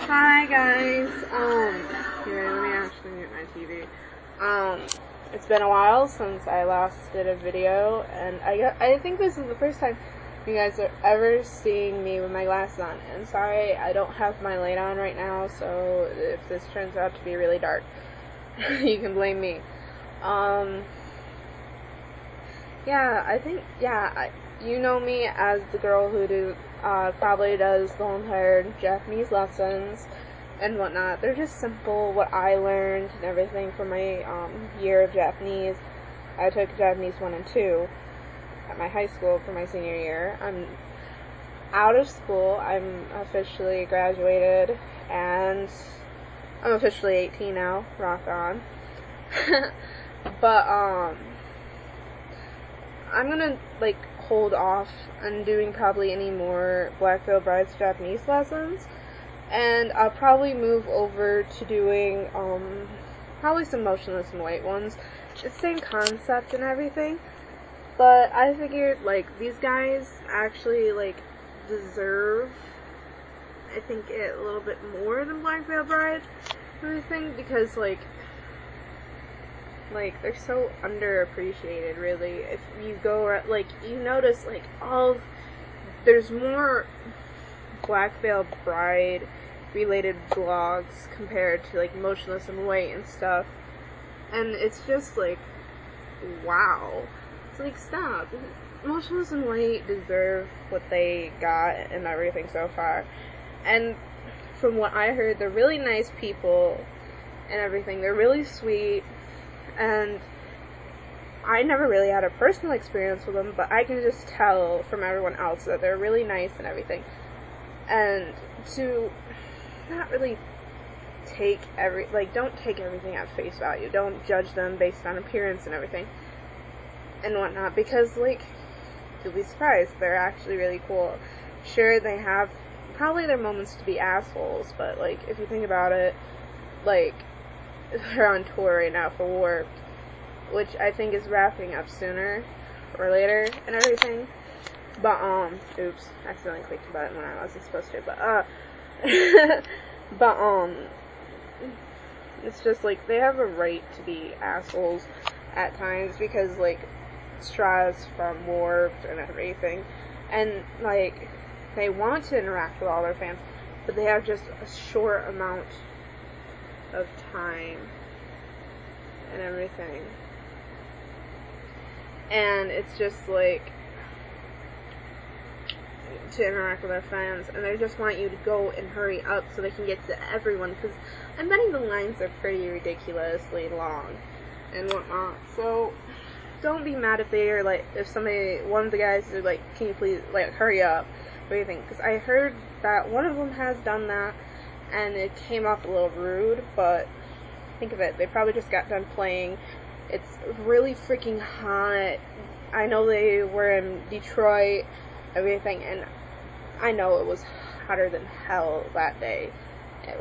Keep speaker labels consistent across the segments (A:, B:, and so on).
A: Hi guys. Here, let me actually mute my TV. It's been a while since I last did a video, and I think this is the first time you guys are ever seeing me with my glasses on. And sorry, I don't have my light on right now, so if this turns out to be really dark, you can blame me. You know me as the girl who probably does the entire Japanese lessons and whatnot. They're just simple, what I learned and everything from my year of Japanese. I took Japanese 1 and 2 at my high school for my senior year. I'm out of school. I'm officially graduated, and I'm officially 18 now. Rock on. But, I'm gonna, hold off on doing probably any more Black Veil Brides Japanese lessons, and I'll probably move over to doing, probably some Motionless and White ones. It's the same concept and everything, but I figured, these guys actually, deserve, I think, it a little bit more than Black Veil Brides and everything, because, they're so underappreciated, really. If you go, you notice, there's more Black Veil Bride related vlogs compared to, Motionless and White and stuff. And it's just, wow. It's stop. Motionless and White deserve what they got and everything so far. And from what I heard, they're really nice people and everything. They're really sweet. And I never really had a personal experience with them, but I can just tell from everyone else that they're really nice and everything. And to not really don't take everything at face value. Don't judge them based on appearance and everything and whatnot, because, you'll be surprised. They're actually really cool. Sure, they have probably their moments to be assholes, but, if you think about it, they're on tour right now for Warped, which I think is wrapping up sooner or later and everything. But, oops, I accidentally clicked the button when I wasn't supposed to, but, it's just, they have a right to be assholes at times, because, Stra's from Warped and everything, and, they want to interact with all their fans, but they have just a short amount of time and everything, and it's just to interact with their fans, and they just want you to go and hurry up so they can get to everyone, because I'm betting the lines are pretty ridiculously long and whatnot. So don't be mad if they are if one of the guys is can you please hurry up or anything, because I heard that one of them has done that and it came off a little rude, but think of it, they probably just got done playing. It's really freaking hot. I know they were in Detroit, everything, and I know it was hotter than hell that day,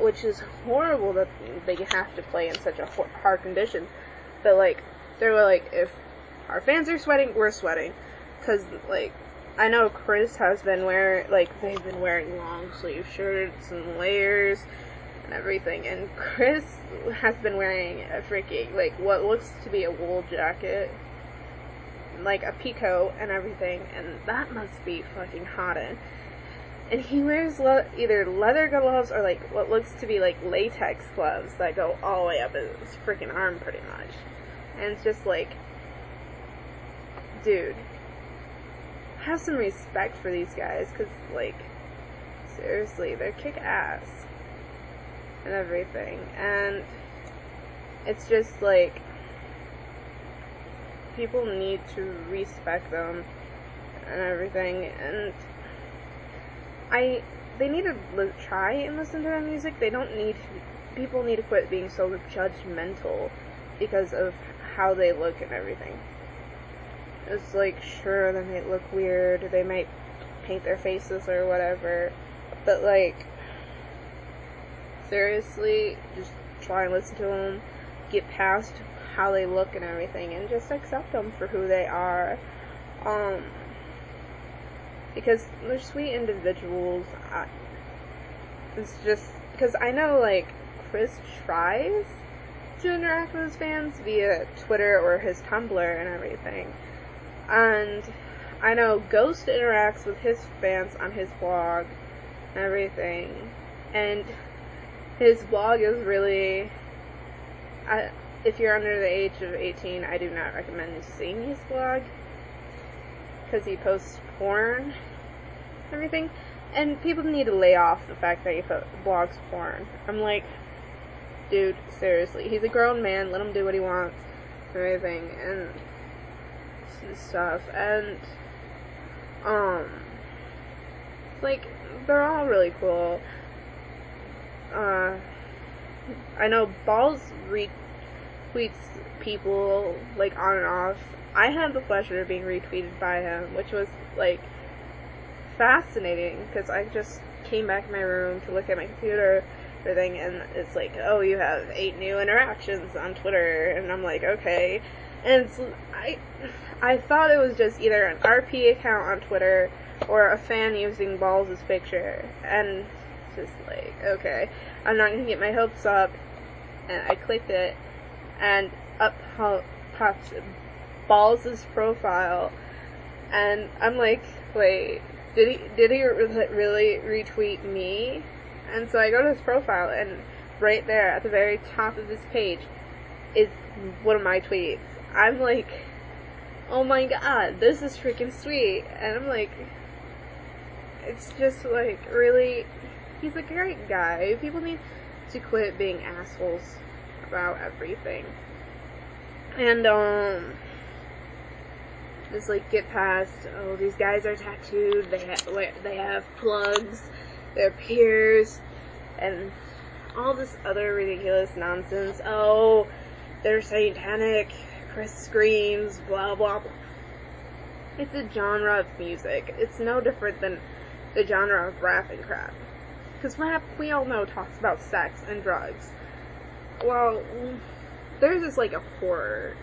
A: which is horrible that they have to play in such a hard condition. But, they were if our fans are sweating, we're sweating. Because, I know Chris has been wearing, they've been wearing long sleeve shirts and layers and everything, and Chris has been wearing a freaking, what looks to be a wool jacket, a peacoat and everything, and that must be fucking hot. And he wears either leather gloves or, what looks to be, latex gloves that go all the way up his freaking arm, pretty much. And it's just, dude, have some respect for these guys, because, seriously, they're kick-ass and everything, and it's just, people need to respect them and everything, and they need to try and listen to their music. People need to quit being so judgmental because of how they look and everything. It's sure, they might look weird, they might paint their faces or whatever, but seriously, just try and listen to them, get past how they look and everything, and just accept them for who they are, because they're sweet individuals. It's just, because I know, like, Chris tries to interact with his fans via Twitter or his Tumblr and everything. And I know Ghost interacts with his fans on his blog and everything. And his blog is really... if you're under the age of 18, I do not recommend seeing his blog, because he posts porn and everything. And people need to lay off the fact that he blogs porn. I'm like, dude, seriously, he's a grown man, let him do what he wants and everything, and stuff. And like, they're all really cool. I know Balls retweets people, like, on and off. I had the pleasure of being retweeted by him, which was, like, fascinating, because I just came back in my room to look at my computer and everything, and it's like, oh, you have 8 new interactions on Twitter, and I'm like, okay. And I thought it was just either an RP account on Twitter or a fan using Balls' picture, and just like, okay, I'm not gonna get my hopes up. And I clicked it, and up pops Balls' profile, and I'm like, wait, did he really retweet me? And so I go to his profile, and right there at the very top of his page is one of my tweets. I'm like, oh my god, this is freaking sweet. And I'm like, it's just like, really, he's a great guy. People need to quit being assholes about everything. And, just, like, get past, oh, these guys are tattooed, they have plugs, they're peers, and all this other ridiculous nonsense. Oh, they're satanic, Chris screams, blah, blah, blah. It's a genre of music. It's no different than the genre of rap and crap. Because rap, we all know, talks about sex and drugs. Well, there's just, like, a horror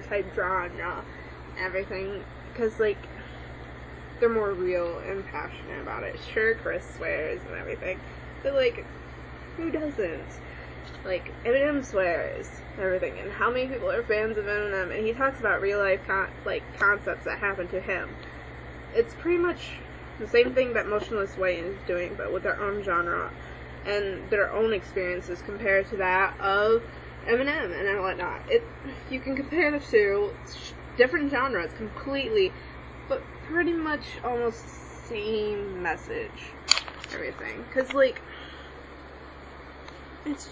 A: type genre and everything, because, like, they're more real and passionate about it. Sure, Chris swears and everything, but, like, who doesn't? Like, Eminem swears and everything, and how many people are fans of Eminem, and he talks about real life concepts that happen to him. It's pretty much the same thing that Motionless is doing, but with their own genre and their own experiences compared to that of Eminem and whatnot. You can compare the two, different genres completely, but pretty much almost same message, everything. Cause, like, it's,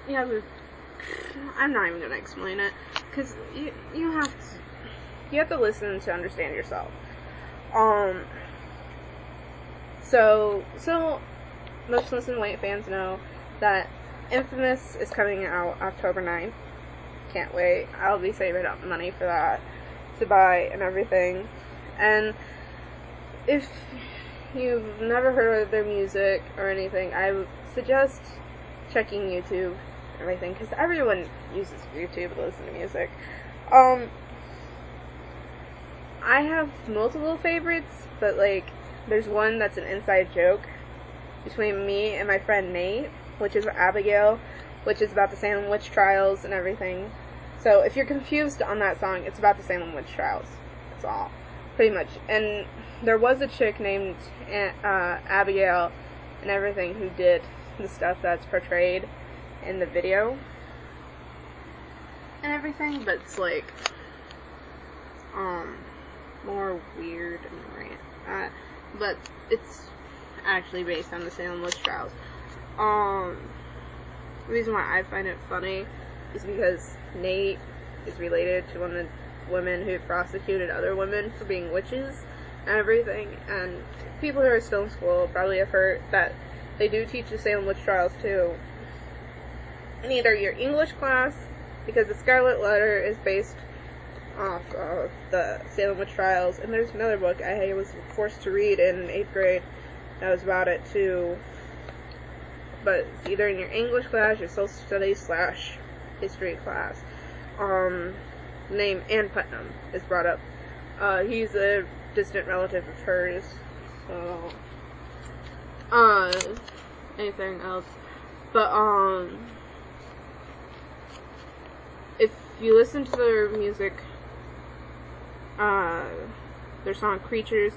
A: I'm not even gonna explain it, cause you have to listen to understand yourself. So Motionless and White fans know that Infamous is coming out October 9th. Can't wait. I'll be saving up money for that to buy and everything. And if you've never heard of their music or anything, I would suggest checking YouTube and everything, because everyone uses YouTube to listen to music. I have multiple favorites, but, like, there's one that's an inside joke between me and my friend Nate, which is Abigail, which is about the Salem witch trials and everything. So if you're confused on that song, it's about the Salem witch trials. That's all, pretty much. And there was a chick named Abigail and everything who did the stuff that's portrayed in the video and everything, but it's like more weird and rant. But it's actually based on the Salem witch trials. The reason why I find it funny is because Nate is related to one of the women who prosecuted other women for being witches and everything, and people who are still in school probably have heard that they do teach the Salem witch trials too in either your English class, because the Scarlet Letter is based off of the Salem witch trials, and there's another book I was forced to read in 8th grade that was about it too, but it's either in your English class, your social studies / history class. Name Ann Putnam is brought up. He's a distant relative of hers, so anything else. But, if you listen to their music, their song Creatures,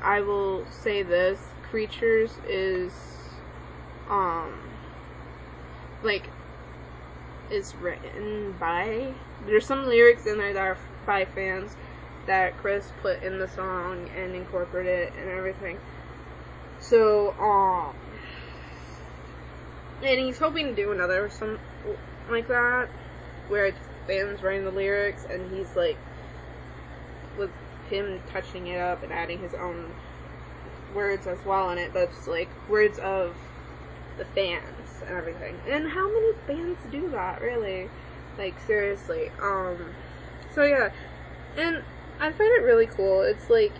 A: I will say this: Creatures is, is written by, there's some lyrics in there that are by fans that Chris put in the song and incorporated it and everything. So, and he's hoping to do another some like that, where it's fans writing the lyrics and he's like, with him touching it up and adding his own words as well in it, but it's like words of the fans and everything. And how many bands do that, really? Like, seriously. So yeah, and I find it really cool. It's like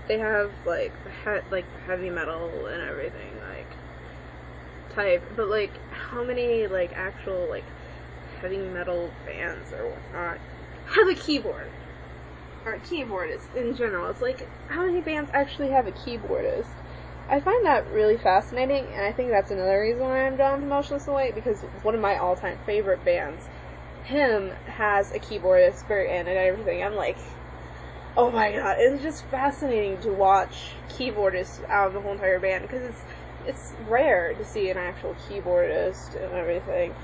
A: they have like heavy metal and everything, like type, but like how many like actual like heavy metal bands or whatnot have a keyboard? Or a keyboardist in general. It's like, how many bands actually have a keyboardist? I find that really fascinating, and I think that's another reason why I'm drawn to Motionless in White, because one of my all-time favorite bands, him, has a keyboardist and everything. I'm like, oh my god, it's just fascinating to watch keyboardists out of the whole entire band, because it's rare to see an actual keyboardist and everything.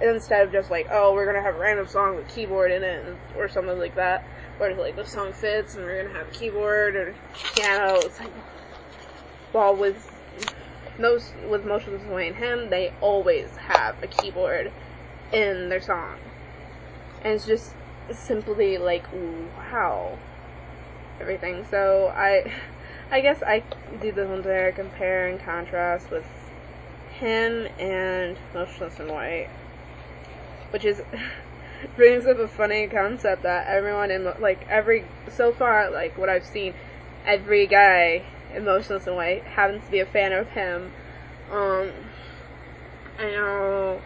A: Instead of just like, oh, we're gonna have a random song with keyboard in it, or something like that, or like the song fits and we're gonna have a keyboard or piano. It's like, well, with Motionless in White and him, they always have a keyboard in their song, and it's just simply like, wow, everything. So I guess I do the whole entire compare and contrast with him and Motionless in White, which is brings up a funny concept that everyone in so far, like what I've seen, every guy in Motionless in White happens to be a fan of him. I know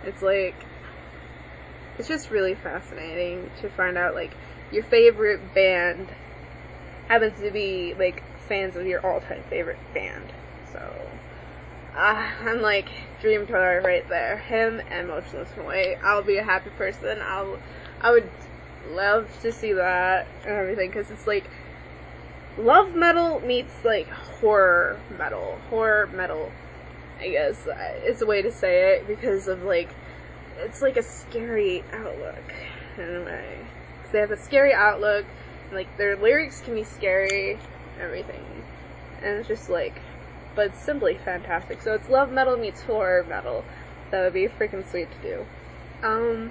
A: it's like, it's just really fascinating to find out like your favorite band happens to be like fans of your all-time favorite band. So I'm like, dream killer right there. Him and Motionless in White. I'll be a happy person. I would love to see that and everything, because it's like love metal meets like horror metal. Horror metal, I guess, is a way to say it, because of like, it's like a scary outlook in a way. Because they have a scary outlook, and like their lyrics can be scary and everything. And it's just like, but it's simply fantastic. So it's love metal meets horror metal. That would be freaking sweet to do. I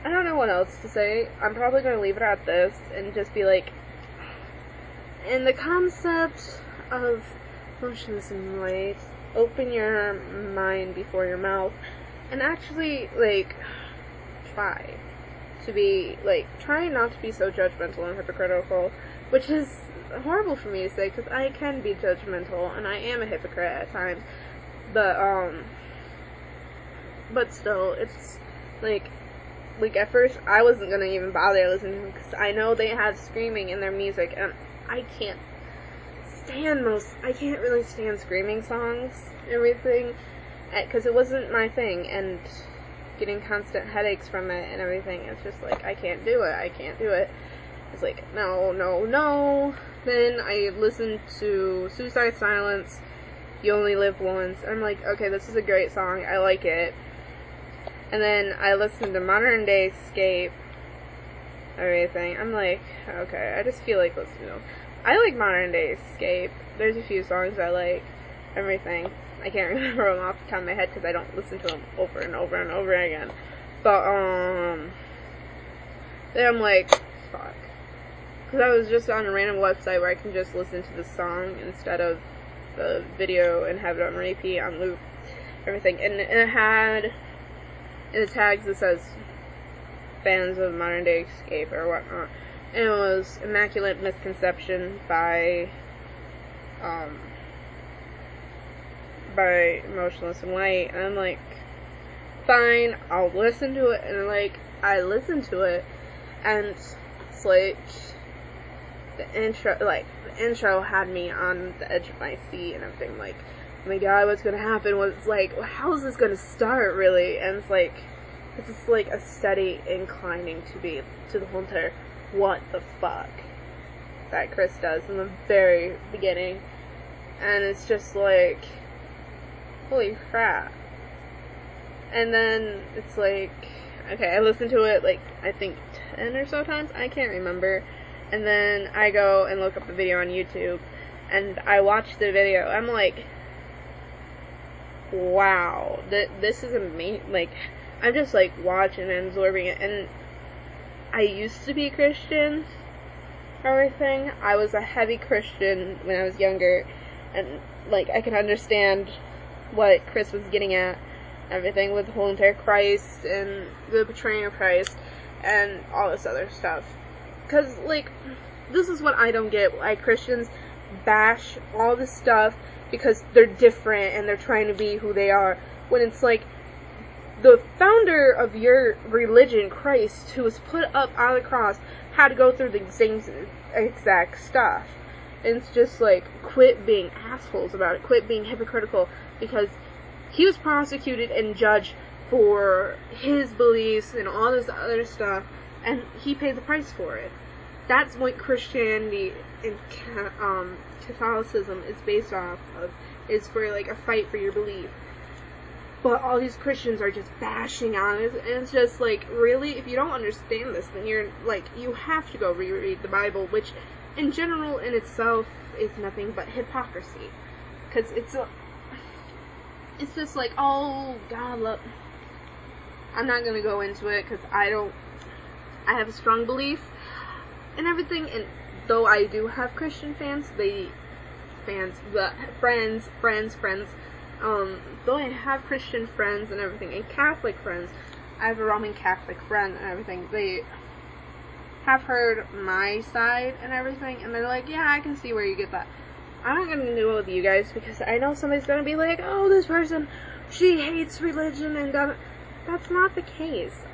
A: don't know what else to say. I'm probably going to leave it at this and just be like, in the concept of Motionless in White, open your mind before your mouth, and actually, like, try not to be so judgmental and hypocritical, which is horrible for me to say, because I can be judgmental, and I am a hypocrite at times, but still, it's, like at first, I wasn't gonna even bother listening to them, because I know they have screaming in their music, and I can't really stand screaming songs and everything, because it wasn't my thing, and getting constant headaches from it and everything, it's just like, I can't do it. It's like, no. Then I listened to Suicide Silence, You Only Live Once, and I'm like, okay, this is a great song, I like it. And then I listened to Modern Day Escape, everything. I'm like, okay, I just feel like listening to them. I like Modern Day Escape. There's a few songs I like, everything. I can't remember them off the top of my head because I don't listen to them over and over and over again. But, then I'm like, fuck. Because I was just on a random website where I can just listen to the song instead of the video and have it on repeat, on loop, everything. And it had, in the tags, it says fans of Modern Day Escape or whatnot. And it was Immaculate Misconception by Motionless in White. And I'm like, fine, I'll listen to it. And like, I listened to it, and it's like, the intro had me on the edge of my seat and everything, like, oh my god, what's gonna happen? Was like, how is this gonna start, really? And it's just like a steady inclining to the whole entire what the fuck that Chris does in the very beginning. And it's just like, holy crap. And then it's like, okay, I listened to it like, I think 10 or so times, I can't remember. And then I go and look up the video on YouTube, and I watch the video. I'm like, wow, this is amazing. Like, I'm just like watching and absorbing it. And I used to be Christian, everything. I was a heavy Christian when I was younger, and like I can understand what Chris was getting at, everything with the whole entire Christ and the betraying of Christ and all this other stuff. Because, like, this is what I don't get. Why Christians bash all this stuff because they're different and they're trying to be who they are. When it's like, the founder of your religion, Christ, who was put up on the cross, had to go through the same exact stuff. And it's just like, quit being assholes about it. Quit being hypocritical. Because he was prosecuted and judged for his beliefs and all this other stuff. And he paid the price for it. That's what Christianity and Catholicism is based off of. Is for, like, a fight for your belief. But all these Christians are just bashing on it. And it's just like, really? If you don't understand this, then you're, like, you have to go reread the Bible. Which, in general, in itself, is nothing but hypocrisy. Because it's just like, oh, God, look. I'm not going to go into it, because I have a strong belief and everything, and though I do have Christian friends, though I have Christian friends and everything, and Catholic friends, I have a Roman Catholic friend and everything, they have heard my side and everything, and they're like, yeah, I can see where you get that. I'm not gonna do it with you guys, because I know somebody's gonna be like, oh, this person, she hates religion, and that's not the case.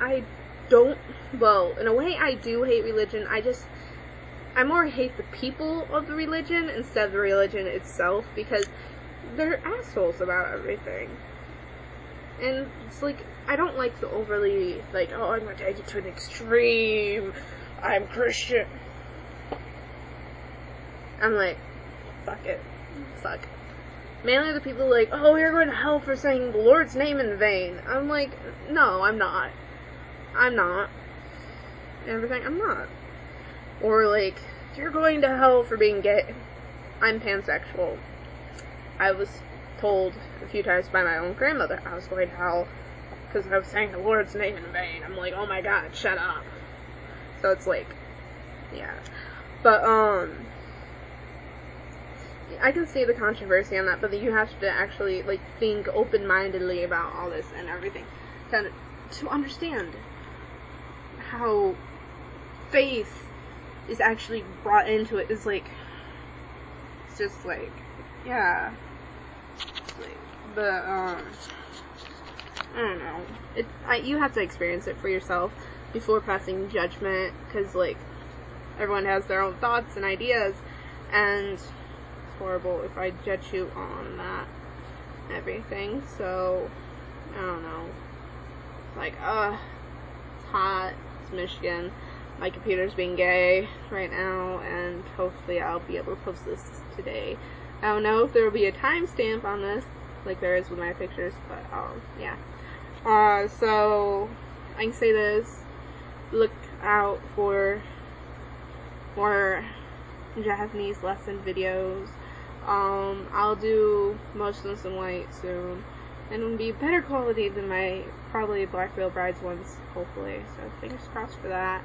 A: Well, in a way, I do hate religion. I more hate the people of the religion instead of the religion itself, because they're assholes about everything. And it's like, I don't like the overly, like, oh, I'm gonna take it to an extreme, I'm Christian. I'm like, fuck it. Fuck. Mainly the people like, oh, you're going to hell for saying the Lord's name in vain. I'm like, no, I'm not. I'm not. Everything, I'm not. Or like, you're going to hell for being gay. I'm pansexual. I was told a few times by my own grandmother I was going to hell because I was saying the Lord's name in vain. I'm like, oh my god, shut up. So it's like, yeah. But, I can see the controversy on that, but you have to actually, like, think open-mindedly about all this and everything to understand how faith is actually brought into it. Is like, it's just like, yeah, like, but I don't know, you have to experience it for yourself before passing judgment, because like, everyone has their own thoughts and ideas, and it's horrible if I judge you on that everything. So I don't know, like, it's hot, it's Michigan, my computer's being gay right now, and hopefully I'll be able to post this today. I don't know if there will be a timestamp on this, like there is with my pictures, but, yeah. So, I can say this, look out for more Japanese lesson videos. I'll do Motionless and White soon, and it'll be better quality than my, probably, Black Veil Brides ones, hopefully, so fingers crossed for that.